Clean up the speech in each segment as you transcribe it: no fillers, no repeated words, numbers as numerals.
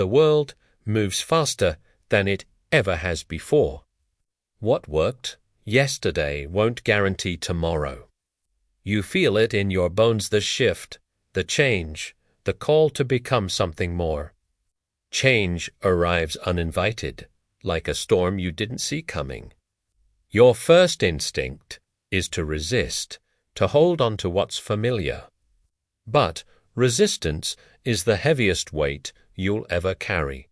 The world moves faster than it ever has before. What worked yesterday won't guarantee tomorrow. You feel it in your bones, the shift, the change, the call to become something more. Change arrives uninvited, like a storm you didn't see coming. Your first instinct is to resist, to hold on to what's familiar. But resistance is the heaviest weight you'll ever carry.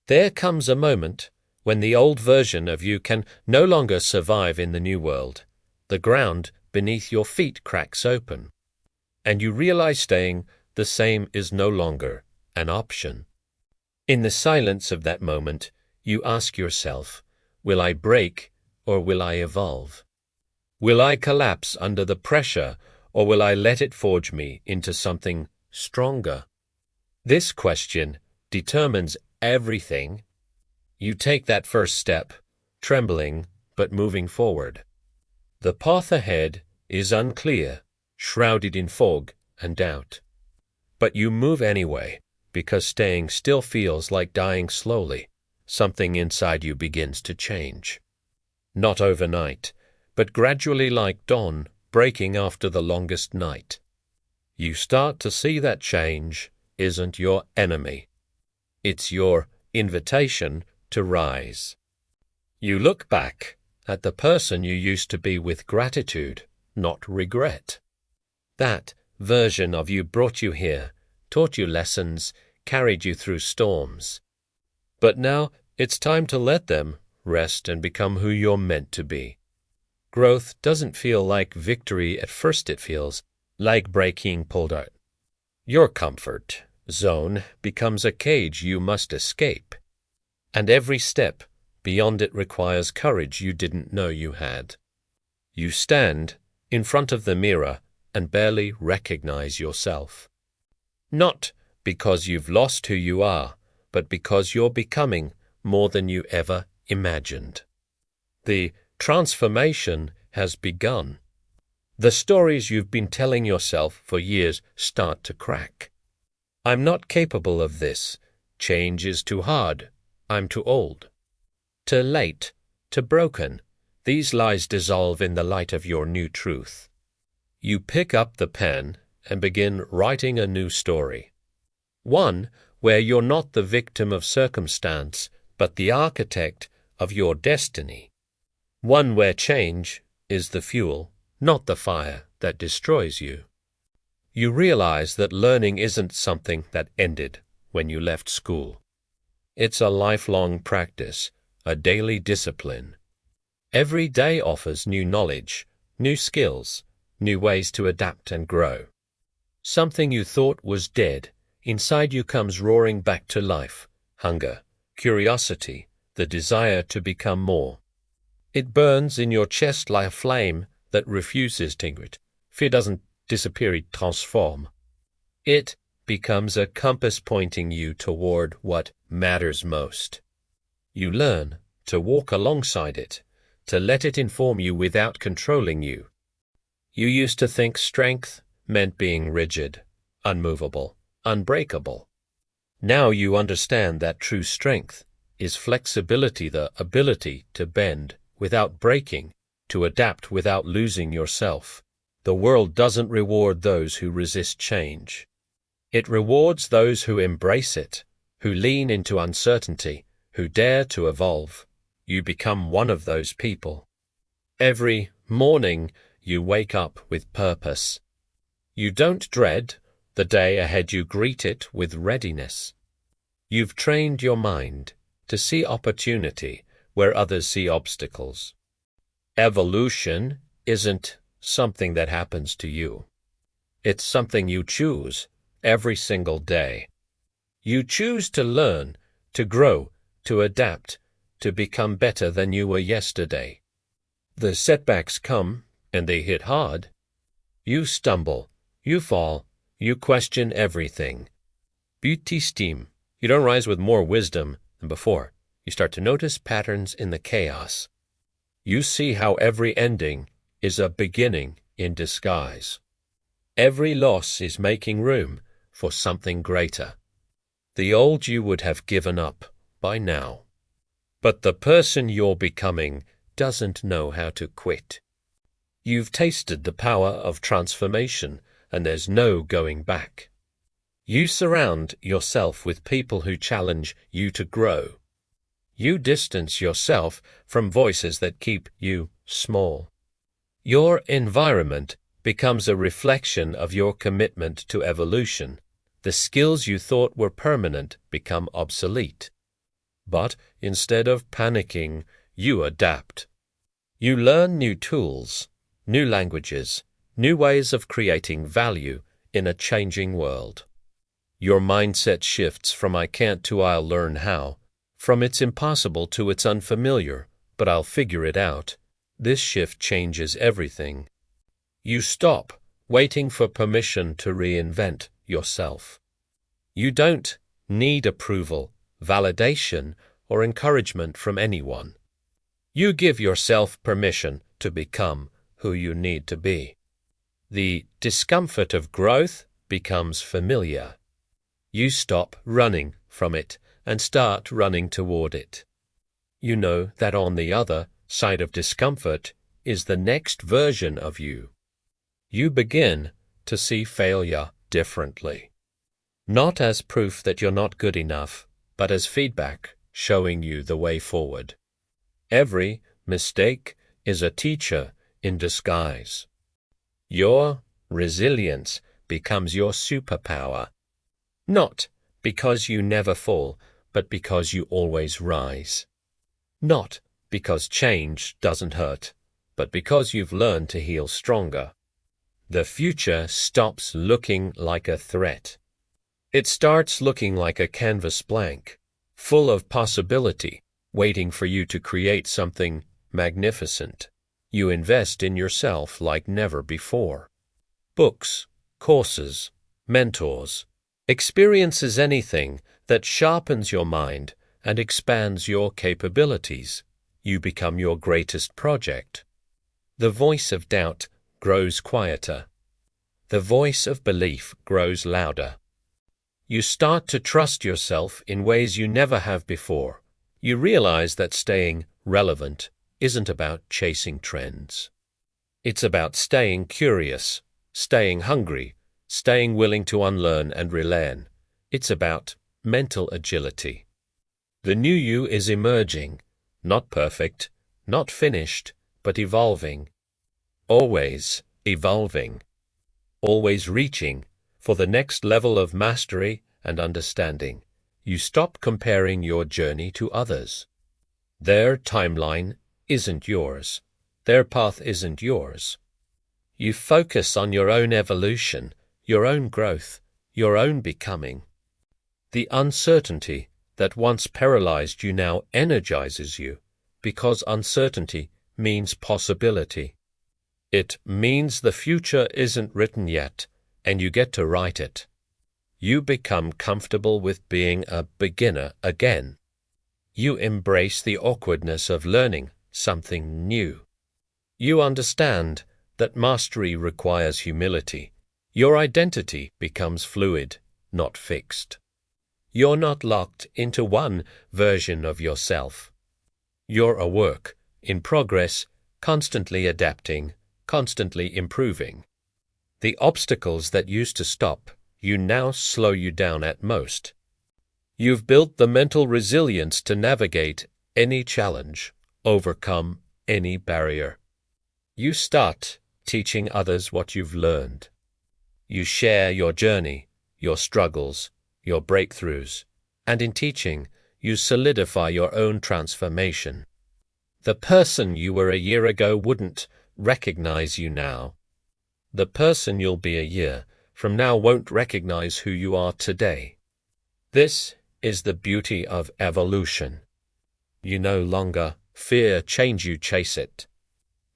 There comes a moment when the old version of you can no longer survive in the new world. The ground beneath your feet cracks open, and you realize staying the same is no longer an option. In the silence of that moment, you ask yourself, will I break or will I evolve? Will I collapse under the pressure or will I let it forge me into something stronger? This question determines everything. You take that first step, trembling but moving forward. The path ahead is unclear, shrouded in fog and doubt. But you move anyway, because staying still feels like dying slowly. Something inside you begins to change. Not overnight, but gradually, like dawn breaking after the longest night. You start to see that change isn't your enemy. It's your invitation to rise. You look back at the person you used to be with gratitude, not regret. That version of you brought you here, taught you lessons, carried you through storms. But now it's time to let them rest and become who you're meant to be. Growth doesn't feel like victory at first. It feels like breaking pulled out. Your comfort zone becomes a cage you must escape. And every step beyond it requires courage you didn't know you had. You stand in front of the mirror and barely recognize yourself. Not because you've lost who you are, but because you're becoming more than you ever imagined. The transformation has begun. The stories you've been telling yourself for years start to crack. I'm not capable of this. Change is too hard. I'm too old. Too late. Too broken. These lies dissolve in the light of your new truth. You pick up the pen and begin writing a new story. One where you're not the victim of circumstance, but the architect of your destiny. One where change is the fuel, not the fire that destroys you. You realize that learning isn't something that ended when you left school. It's a lifelong practice, a daily discipline. Every day offers new knowledge, new skills, new ways to adapt and grow. Something you thought was dead, inside you comes roaring back to life. Hunger, curiosity, the desire to become more. It burns in your chest like a flame that refuses to extinguish. Fear doesn't disappear, it transforms. It becomes a compass pointing you toward what matters most. You learn to walk alongside it, to let it inform you without controlling you. You used to think strength meant being rigid, unmovable, unbreakable. Now you understand that true strength is flexibility, the ability to bend without breaking, to adapt without losing yourself. The world doesn't reward those who resist change. It rewards those who embrace it, who lean into uncertainty, who dare to evolve. You become one of those people. Every morning you wake up with purpose. You don't dread the day ahead, you greet it with readiness. You've trained your mind to see opportunity where others see obstacles. Evolution isn't something that happens to you. It's something you choose every single day. You choose to learn, to grow, to adapt, to become better than you were yesterday. The setbacks come, and they hit hard. You stumble, you fall, you question everything. Beauty-steam. You don't rise with more wisdom than before. You start to notice patterns in the chaos. You see how every ending is a beginning in disguise. Every loss is making room for something greater. The old you would have given up by now. But the person you're becoming doesn't know how to quit. You've tasted the power of transformation, and there's no going back. You surround yourself with people who challenge you to grow. You distance yourself from voices that keep you small. Your environment becomes a reflection of your commitment to evolution. The skills you thought were permanent become obsolete. But instead of panicking, you adapt. You learn new tools, new languages, new ways of creating value in a changing world. Your mindset shifts from I can't to I'll learn how, from it's impossible to it's unfamiliar, but I'll figure it out. This shift changes everything. You stop waiting for permission to reinvent yourself. You don't need approval, validation, or encouragement from anyone. You give yourself permission to become who you need to be. The discomfort of growth becomes familiar. You stop running from it and start running toward it. You know that on the other side of discomfort is the next version of you. You begin to see failure differently. Not as proof that you're not good enough, but as feedback showing you the way forward. Every mistake is a teacher in disguise. Your resilience becomes your superpower. Not because you never fall, but because you always rise. Not because change doesn't hurt, but because you've learned to heal stronger. The future stops looking like a threat. It starts looking like a canvas blank, full of possibility, waiting for you to create something magnificent. You invest in yourself like never before. Books, courses, mentors, experiences, anything that sharpens your mind and expands your capabilities. You become your greatest project. The voice of doubt grows quieter. The voice of belief grows louder. You start to trust yourself in ways you never have before. You realize that staying relevant isn't about chasing trends. It's about staying curious, staying hungry, staying willing to unlearn and relearn. It's about mental agility. The new you is emerging, not perfect, not finished, but evolving. Always evolving. Always reaching for the next level of mastery and understanding. You stop comparing your journey to others. Their timeline isn't yours. Their path isn't yours. You focus on your own evolution, your own growth, your own becoming. The uncertainty that once paralyzed you now energizes you, because uncertainty means possibility. It means the future isn't written yet, and you get to write it. You become comfortable with being a beginner again. You embrace the awkwardness of learning something new. You understand that mastery requires humility. Your identity becomes fluid, not fixed. You're not locked into one version of yourself. You're a work in progress, constantly adapting, constantly improving. The obstacles that used to stop you now slow you down at most. You've built the mental resilience to navigate any challenge, overcome any barrier. You start teaching others what you've learned. You share your journey, your struggles, your breakthroughs, and in teaching, you solidify your own transformation. The person you were a year ago wouldn't recognize you now. The person you'll be a year from now won't recognize who you are today. This is the beauty of evolution. You no longer fear change, you chase it.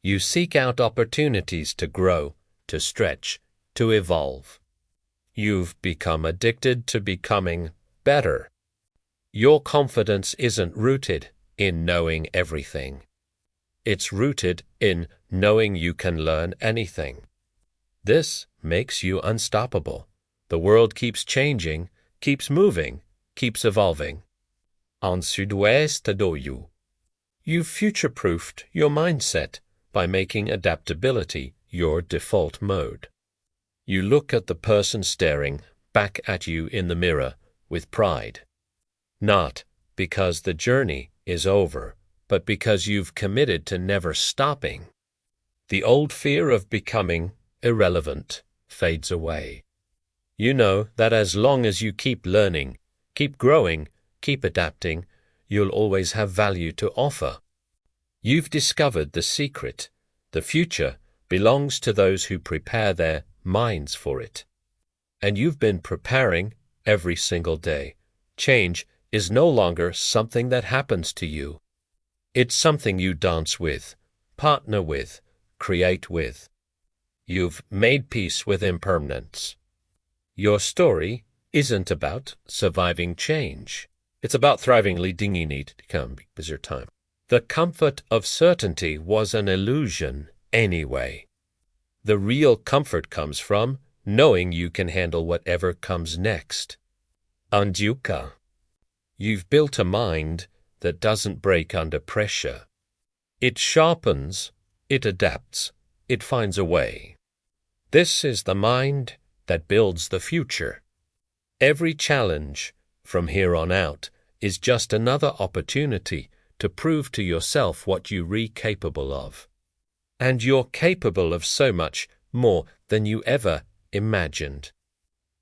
You seek out opportunities to grow, to stretch, to evolve. You've become addicted to becoming better. Your confidence isn't rooted in knowing everything. It's rooted in knowing you can learn anything. This makes you unstoppable. The world keeps changing, keeps moving, keeps evolving. En sud-ouest d'Oyu. You've future-proofed your mindset by making adaptability your default mode. You look at the person staring back at you in the mirror with pride. Not because the journey is over, but because you've committed to never stopping. The old fear of becoming irrelevant fades away. You know that as long as you keep learning, keep growing, keep adapting, you'll always have value to offer. You've discovered the secret. The future belongs to those who prepare their minds for it. And you've been preparing every single day. Change is no longer something that happens to you. It's something you dance with, partner with, create with. You've made peace with impermanence. Your story isn't about surviving change. It's about thriving, leading you need to come because your time. The comfort of certainty was an illusion anyway. The real comfort comes from knowing you can handle whatever comes next. Anduka. You've built a mind that doesn't break under pressure. It sharpens, it adapts, it finds a way. This is the mind that builds the future. Every challenge from here on out is just another opportunity to prove to yourself what you're capable of. And you're capable of so much more than you ever imagined.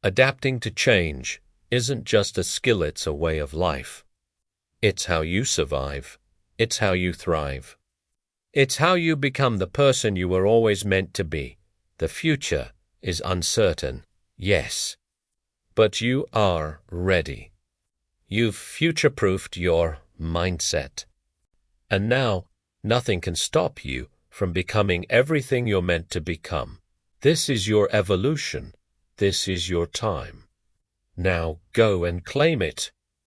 Adapting to change isn't just a skill, it's a way of life. It's how you survive. It's how you thrive. It's how you become the person you were always meant to be. The future is uncertain, yes, but you are ready. You've future-proofed your mindset. And now, nothing can stop you from becoming everything you're meant to become. This is your evolution. This is your time. Now go and claim it.